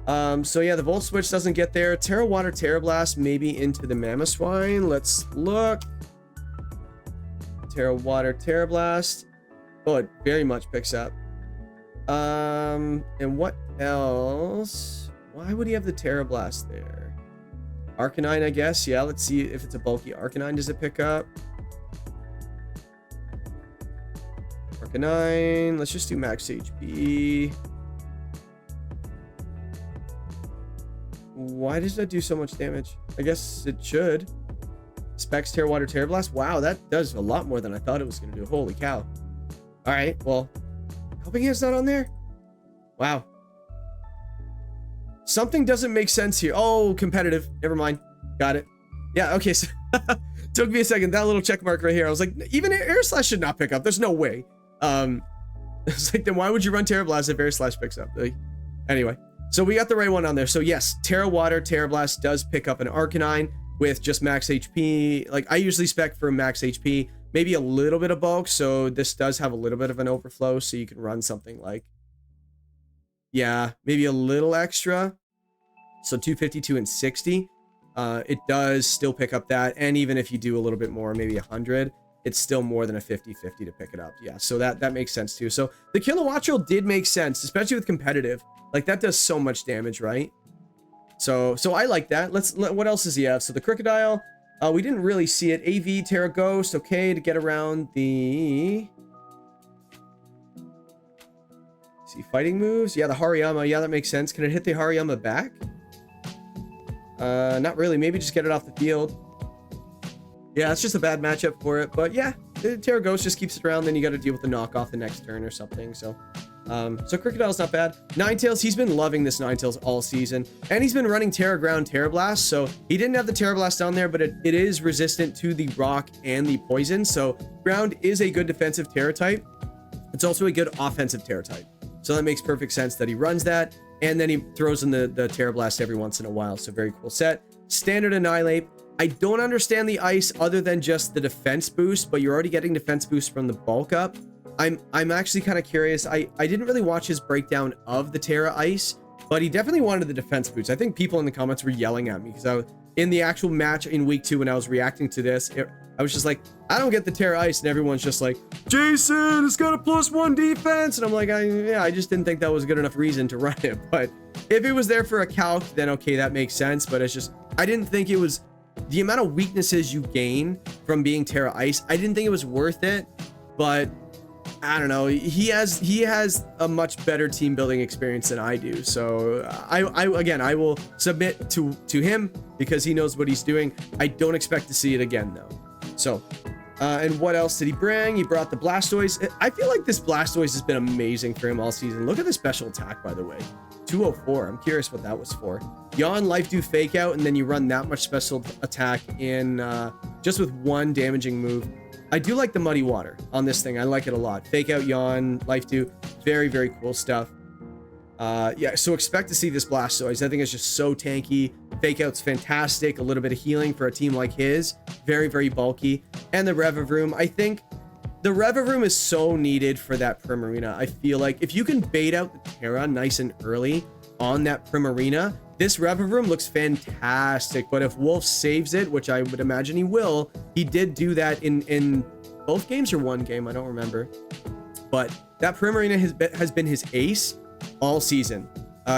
yeah. So yeah, the Volt Switch doesn't get there. Terra Water, Terra Blast, maybe into the Mamoswine. Let's look. Terra Water, Terra Blast. Oh, it very much picks up. And what else? Why would he have the Terra Blast there? Arcanine, I guess. Yeah, let's see if it's a bulky Arcanine. Does it pick up? Arcanine. Let's just do max HP. Why does that do so much damage? I guess it should. Specs, Terra Water, Terra Blast. Wow, that does a lot more than I thought it was going to do. Holy cow. All right, well, Helping Hand's not on there? Wow. Something doesn't make sense here. Oh, competitive. Never mind. Got it. Yeah, okay, so took me a second. That little check mark right here. I was like, even Air Slash should not pick up. There's no way. It's like, then why would you run Terra Blast if Air Slash picks up? Like, anyway, so we got the right one on there. So yes, Terra Water, Terra Blast does pick up an Arcanine with just max HP. Like, I usually spec for max HP, maybe a little bit of bulk. So this does have a little bit of an overflow. So you can run something like, yeah, maybe a little extra. So 252 and 60. It does still pick up that. And even if you do a little bit more, maybe 100, it's still more than a 50-50 to pick it up. Yeah, so that makes sense too. So the Kilowattrel did make sense, especially with competitive. Like, that does so much damage, right? So I like that. What else does he have? So the Crocodile, we didn't really see it. AV, Terra Ghost, okay, to get around the... See, fighting moves. Yeah, the Hariyama. Yeah, that makes sense. Can it hit the Hariyama back? Not really. Maybe just get it off the field. Yeah, it's just a bad matchup for it. But yeah, the Terra Ghost just keeps it around. Then you got to deal with the knockoff the next turn or something. So Crocodile's not bad. Ninetales, he's been loving this Ninetales all season. And he's been running Terra Ground, Terra Blast. So he didn't have the Terra Blast down there, but it is resistant to the rock and the poison. So Ground is a good defensive Terra type. It's also a good offensive Terra type. So that makes perfect sense that he runs that. And then he throws in the Terra Blast every once in a while. So very cool set. Standard Annihilate. I don't understand the ice other than just the defense boost, but you're already getting defense boost from the bulk up. I'm actually kind of curious. I didn't really watch his breakdown of the Terra Ice, but he definitely wanted the defense boost. I think people in the comments were yelling at me because in the actual match in week 2 when I was reacting to this, I was just like, I don't get the Terra Ice, and everyone's just like, Jason, it's got a +1 defense, and I'm like, yeah, I just didn't think that was a good enough reason to run it. But if it was there for a calc, then okay, that makes sense. But it's just, I didn't think it was the amount of weaknesses you gain from being Terra Ice. I didn't think it was worth it, but I don't know. He has a much better team building experience than I do. So I will submit to him because he knows what he's doing. I don't expect to see it again though. So, and what else did he bring? He brought the Blastoise. I feel like this Blastoise has been amazing for him all season. Look at the special attack, by the way. 204. I'm curious what that was for. Yawn, Life Do, Fake Out, and then you run that much special attack in just with one damaging move. I do like the Muddy Water on this thing. I like it a lot. Fake Out, Yawn, Life Do. Very, very cool stuff. Yeah, so expect to see this Blastoise. I think it's just so tanky. Fake Out's fantastic. A little bit of healing for a team like his. Very, very bulky. And the Revavroom. I think the Revavroom is so needed for that Primarina. I feel like if you can bait out the Terra nice and early on that Primarina, this Revavroom looks fantastic. But if Wolf saves it, which I would imagine he will, he did do that in both games or one game. I don't remember. But that Primarina has been his ace all season.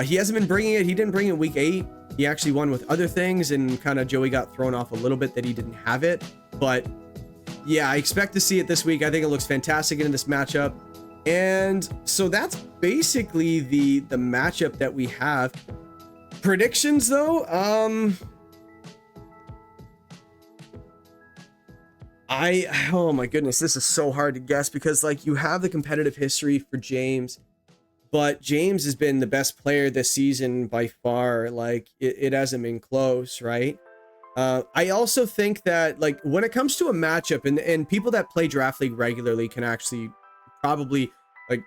He hasn't been bringing it. He didn't bring it week 8. He actually won with other things, and kind of Joey got thrown off a little bit that he didn't have it. But yeah, I expect to see it this week. I think it looks fantastic in this matchup. And so that's basically the matchup that we have. Predictions though, oh my goodness, this is so hard to guess because like you have the competitive history for James, but James has been the best player this season by far. Like it hasn't been close, right? I also think that like when it comes to a matchup, and people that play Draft League regularly can actually probably like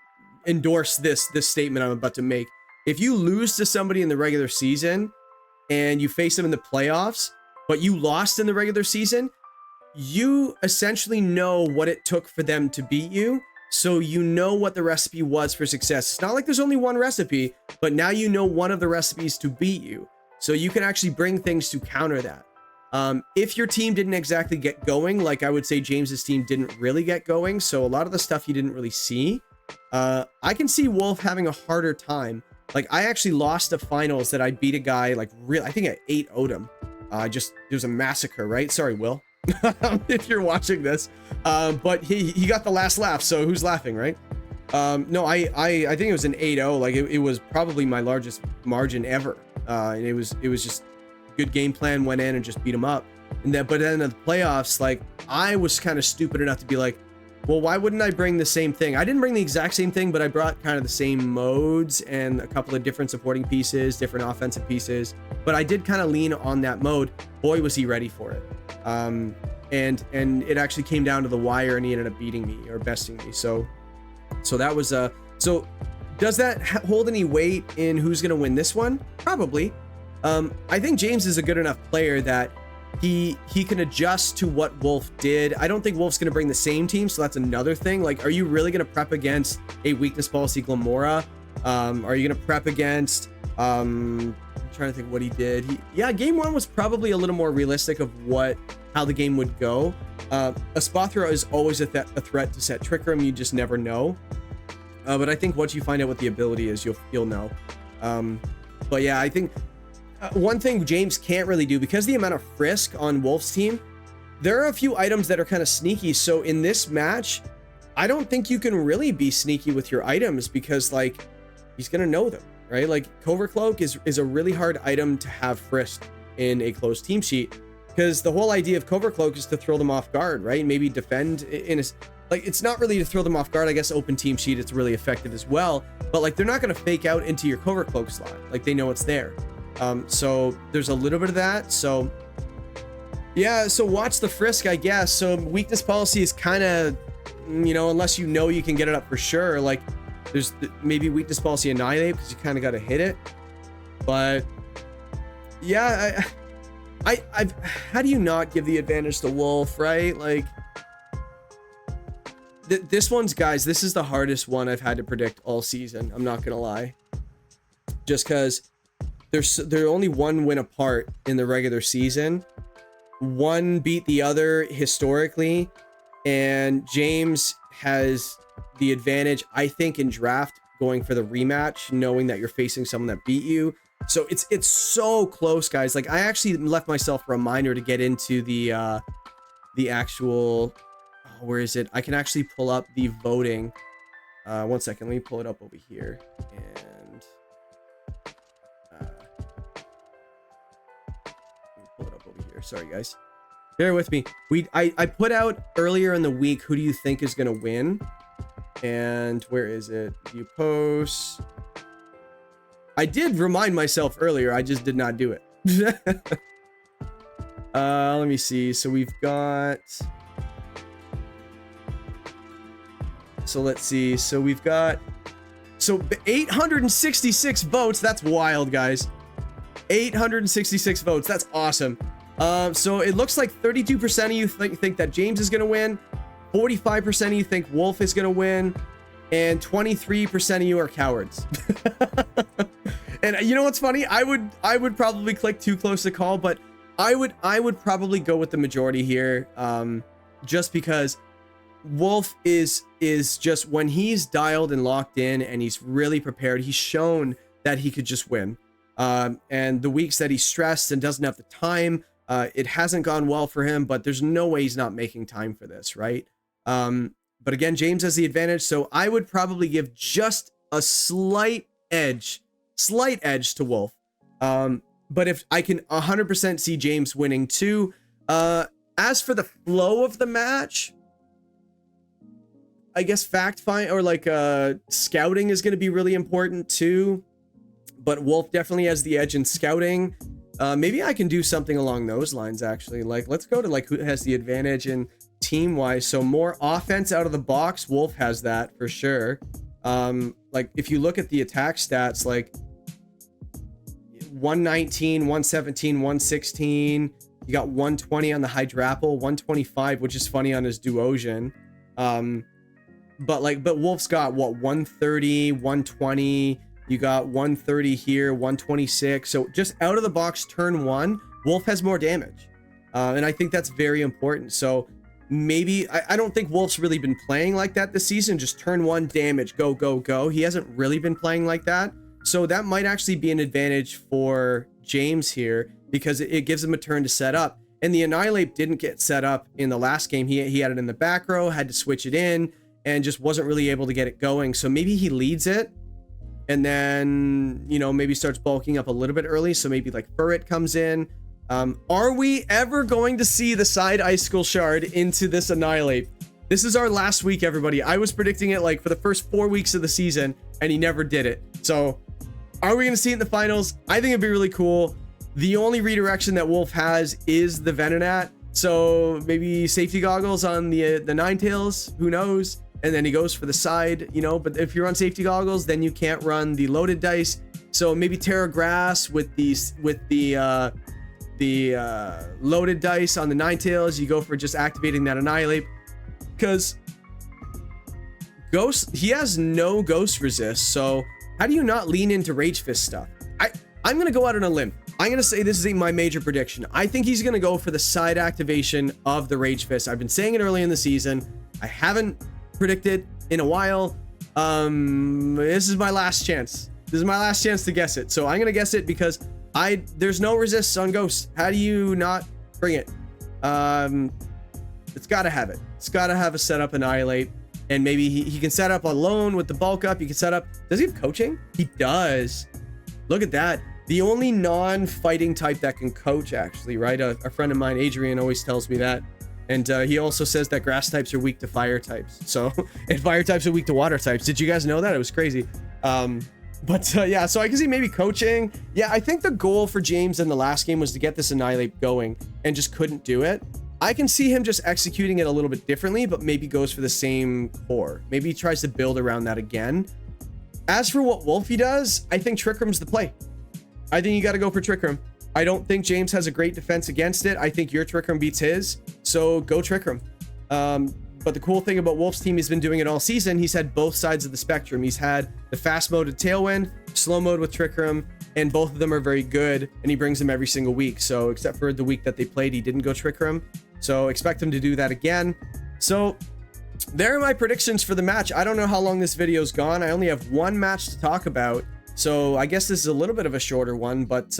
endorse this statement I'm about to make. If you lose to somebody in the regular season and you face them in the playoffs, but you lost in the regular season, you essentially know what it took for them to beat you. So you know what the recipe was for success. It's not like there's only one recipe, but now you know one of the recipes to beat you. So you can actually bring things to counter that. If your team didn't exactly get going, like I would say James's team didn't really get going, so a lot of the stuff you didn't really see, I can see Wolf having a harder time. Like I actually lost the finals that I beat a guy like real, I think I 8-0'd him. There's a massacre, right? Sorry, Will, if you're watching this. But he got the last laugh, so who's laughing, right? No, I think it was an 8-0. Like it was probably my largest margin ever. And it was just good game plan, went in and just beat him up. And then, but then in the playoffs, like I was kind of stupid enough to be like, well, why wouldn't I bring the same thing? I didn't bring the exact same thing, but I brought kind of the same modes and a couple of different supporting pieces, different offensive pieces. But I did kind of lean on that mode. Boy, was he ready for it. And it actually came down to the wire, and he ended up beating me or besting me. So that was so does that hold any weight in who's gonna win this one? Probably. I think James is a good enough player that he can adjust to what Wolf did. I don't think Wolf's gonna bring the same team, so that's another thing. Like, are you really gonna prep against a weakness policy Glamora? Are you gonna prep against I'm trying to think what he did. Game one was probably a little more realistic of how the game would go. A Spathra is always a threat to set Trick Room. You just never know. But I think once you find out what the ability is, you'll know. But yeah, I think one thing James can't really do, because the amount of frisk on Wolf's team, there are a few items that are kind of sneaky. So in this match, I don't think you can really be sneaky with your items, because like he's gonna know them, right? Like Covert Cloak is a really hard item to have frisked in a closed team sheet, because the whole idea of Covert Cloak is to throw them off guard, right? Maybe defend in a, like, it's not really to throw them off guard. I guess open team sheet, it's really effective as well, but like they're not going to fake out into your Covert Cloak slot. Like they know it's there. So there's a little bit of that. So yeah, so watch the frisk, I guess. So weakness policy is kind of, you know, unless you know you can get it up for sure. Like there's maybe weakness policy annihilate, because you kind of got to hit it. But yeah, I've how do you not give the advantage to Wolf, right? Like this one's, guys, this is the hardest one I've had to predict all season. I'm not gonna lie, just because they're only one win apart in the regular season. One beat the other historically, and James has the advantage, I think, in draft going for the rematch, knowing that you're facing someone that beat you. So it's so close, guys. Like I actually left myself a reminder to get into the actual, oh, where is it? I can actually pull up the voting. 1 second, let me pull it up over here. And let me pull it up over here. Sorry, guys. Bear with me. I put out earlier in the week, who do you think is gonna win? And where is it? You post. I did remind myself earlier, I just did not do it. Let me see. So we've got, so let's see. So we've got, so 866 votes. That's wild, guys. 866 votes. That's awesome. So it looks like 32% of you think that James is going to win. 45% of you think Wolf is going to win. And 23% of you are cowards. And you know what's funny? I would probably click too close to call, but I would probably go with the majority here, just because Wolf is just, when he's dialed and locked in and he's really prepared, he's shown that he could just win. And the weeks that he's stressed and doesn't have the time, it hasn't gone well for him, but there's no way he's not making time for this, right? But again, James has the advantage, so I would probably give just a slight edge to Wolf. But if I can 100% see James winning too. As for the flow of the match, I guess scouting is going to be really important too. But Wolf definitely has the edge in scouting. Maybe I can do something along those lines, actually. Like, let's go to like who has the advantage in team-wise. So more offense out of the box, Wolf has that for sure. Like if you look at the attack stats, like 119, 117, 116, You got 120 on the Hydrapple, 125, which is funny on his Duosion. But Wolf's got what, 130, 120. You got 130 here, 126. So just out of the box turn one, Wolfe has more damage. And I think that's very important. So maybe, I don't think Wolf's really been playing like that this season. Just turn one, damage, go, go, go. He hasn't really been playing like that. So that might actually be an advantage for James here, because it gives him a turn to set up. And the Annihilate didn't get set up in the last game. He had it in the back row, had to switch it in, and just wasn't really able to get it going. So maybe he leads it, and then, you know, maybe starts bulking up a little bit early. So maybe like Furret comes in. Are we ever going to see the side Icicle Shard into this Annihilate? This is our last week, everybody. I was predicting it like for the first 4 weeks of the season, and he never did it. So are we going to see it in the finals? I think it'd be really cool. The only redirection that Wolfe has is the Venonat. So maybe safety goggles on the Ninetales, who knows? And then he goes for the side, you know, but if you're on safety goggles, then you can't run the loaded dice. So maybe Terra Grass with the loaded dice on the Ninetales. You go for just activating that Annihilate, because Ghost, he has no Ghost resist. So how do you not lean into Rage Fist stuff? I'm going to go out on a limb. I'm going to say this is my major prediction. I think he's going to go for the side activation of the Rage Fist. I've been saying it early in the season. I haven't predicted in a while. This is my last chance. This is my last chance to guess it. So I'm going to guess it because there's no resists on Ghost. How do you not bring it? It's got to have it. It's got to have a setup Annihilate. And maybe he can set up alone with the bulk up. He can set up. Does he have coaching? He does. Look at that. The only non-fighting type that can coach, actually, right? A friend of mine, Adrian, always tells me that. And he also says that grass types are weak to fire types. So, and fire types are weak to water types. Did you guys know that? It was crazy. Yeah, so I can see maybe coaching. Yeah, I think the goal for James in the last game was to get this Annihilate going and just couldn't do it. I can see him just executing it a little bit differently, but maybe goes for the same core. Maybe he tries to build around that again. As for what Wolfey does, I think Trick Room's the play. I think you got to go for Trick Room. I don't think James has a great defense against it. I think your Trick Room beats his, so go Trick Room. But the cool thing about Wolf's team, he's been doing it all season. He's had both sides of the spectrum. He's had the fast mode with Tailwind, slow mode with Trick Room, and both of them are very good, and he brings them every single week. So except for the week that they played, he didn't go Trick Room. So expect him to do that again. So there are my predictions for the match. I don't know how long this video's gone. I only have one match to talk about. So I guess this is a little bit of a shorter one, but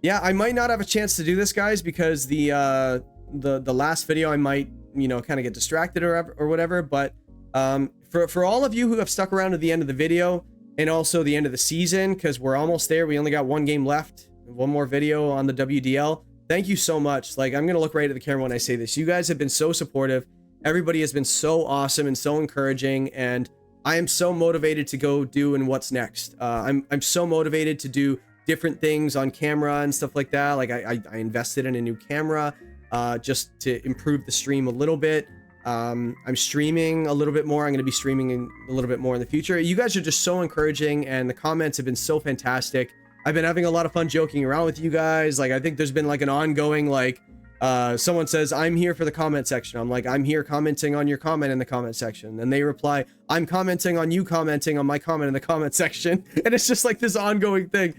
yeah, I might not have a chance to do this, guys, because the last video I might, you know, kind of get distracted or whatever. But for all of you who have stuck around to the end of the video and also the end of the season, because we're almost there, we only got one game left, one more video on the WDL. Thank you so much. Like, I'm gonna look right at the camera when I say this. You guys have been so supportive. Everybody has been so awesome and so encouraging, and I am so motivated to go do and what's next. I'm so motivated to do different things on camera and stuff like that. Like I invested in a new camera just to improve the stream a little bit. I'm streaming a little bit more. I'm going to be streaming a little bit more in the future. You guys are just so encouraging, and the comments have been so fantastic. I've been having a lot of fun joking around with you guys. Like, I think there's been like an ongoing, like, someone says, I'm here for the comment section. I'm like, I'm here commenting on your comment in the comment section. And they reply, I'm commenting on you commenting on my comment in the comment section. And it's just like this ongoing thing.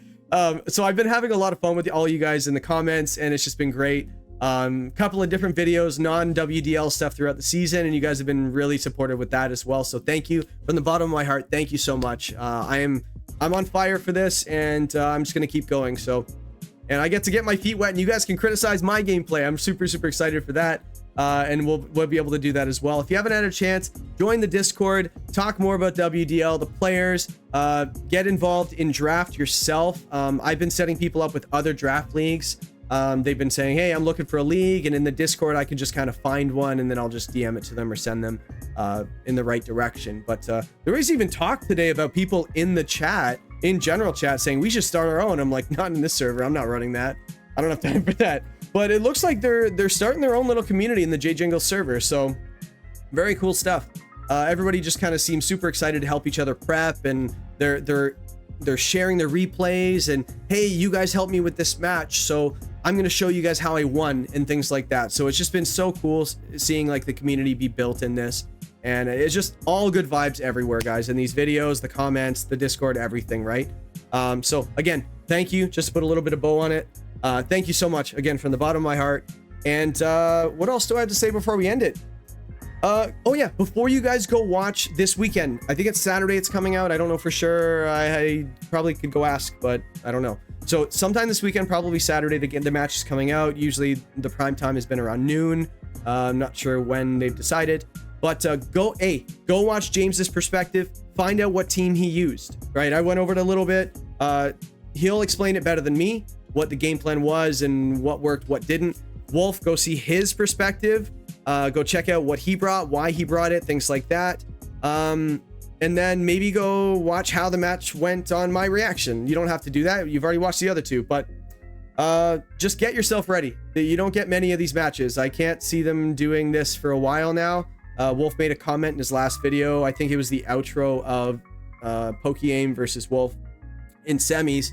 So I've been having a lot of fun with all you guys in the comments, and it's just been great. Couple of different videos, non-WDL stuff throughout the season, and you guys have been really supportive with that as well. So thank you from the bottom of my heart. Thank you so much. I'm on fire for this, and I'm just gonna keep going. So, and I get to get my feet wet, and you guys can criticize my gameplay. I'm super excited for that. And we'll be able to do that as well. If you haven't had a chance, join the Discord, talk more about WDL, the players, get involved in draft yourself. I've been setting people up with other draft leagues. They've been saying, hey, I'm looking for a league, and in the Discord I can just kind of find one, and then I'll just DM it to them or send them in the right direction. But there was even talk today about people in the chat, in general chat, saying we should start our own. I'm like, not in this server. I'm not running that. I don't have time for that. But it looks like they're starting their own little community in the JJingles server. So very cool stuff. Everybody just kind of seems super excited to help each other prep, and they're sharing their replays, and hey, you guys helped me with this match, so I'm going to show you guys how I won and things like that. So it's just been so cool seeing like the community be built in this. And it's just all good vibes everywhere, guys, in these videos, the comments, the Discord, everything, right? So again, thank you. Just to put a little bit of bow on it. Thank you so much again from the bottom of my heart. And what else do I have to say before we end it? Oh yeah, before you guys go watch this weekend, I think it's Saturday it's coming out. I don't know for sure. I probably could go ask, but I don't know. So sometime this weekend, probably Saturday, the match is coming out. Usually the prime time has been around noon. I'm not sure when they've decided, but go watch James's perspective. Find out what team he used, right? I went over it a little bit. He'll explain it better than me, what the game plan was and what worked, what didn't. Wolf, go see his perspective. Go check out what he brought, why he brought it, things like that. And then maybe go watch how the match went on my reaction. You don't have to do that. You've already watched the other two, but just get yourself ready. You don't get many of these matches. I can't see them doing this for a while now. Wolf made a comment in his last video. I think it was the outro of Pokémon versus Wolf in semis.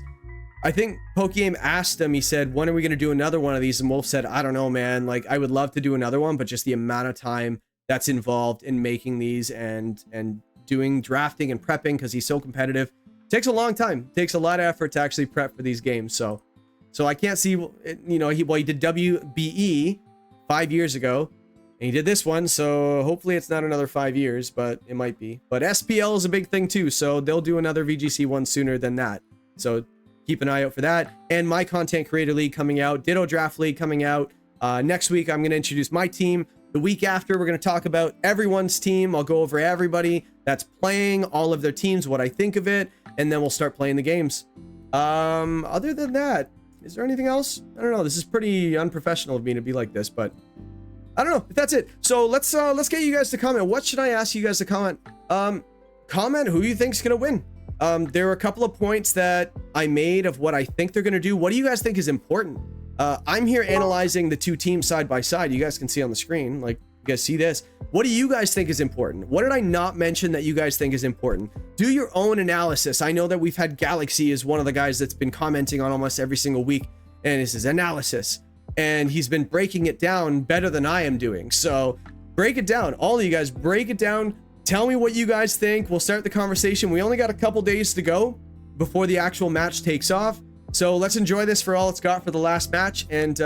I think Pokémon asked him, he said, when are we going to do another one of these? And Wolf said, I don't know, man. Like, I would love to do another one, but just the amount of time that's involved in making these and doing drafting and prepping, because he's so competitive, takes a long time. It takes a lot of effort to actually prep for these games. So I can't see, you know, he did WBE 5 years ago, and he did this one. So hopefully it's not another 5 years, but it might be. But SPL is a big thing too, so they'll do another VGC one sooner than that. So keep an eye out for that. And my content creator league coming out, Ditto Draft League coming out. Next week, I'm going to introduce my team. The week after, we're going to talk about everyone's team. I'll go over everybody that's playing, all of their teams, what I think of it, and then we'll start playing the games. Other than that, is there anything else? I don't know. This is pretty unprofessional of me to be like this, but I don't know if that's it. So let's get you guys to comment. What should I ask you guys to comment? Comment who you think's going to win. There are a couple of points that I made of what I think they're going to do. What do you guys think is important? I'm here analyzing the two teams side by side. You guys can see on the screen, like, you guys see this. What do you guys think is important? What did I not mention that you guys think is important? Do your own analysis. I know that we've had Galaxy as one of the guys that's been commenting on almost every single week, and this is analysis, and he's been breaking it down better than I am doing. So break it down. All of you guys, break it down. Tell me what you guys think. We'll start the conversation. We only got a couple days to go before the actual match takes off. So let's enjoy this for all it's got for the last match. And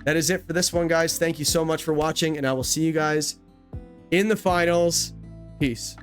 that is it for this one, guys. Thank you so much for watching, and I will see you guys in the finals. Peace.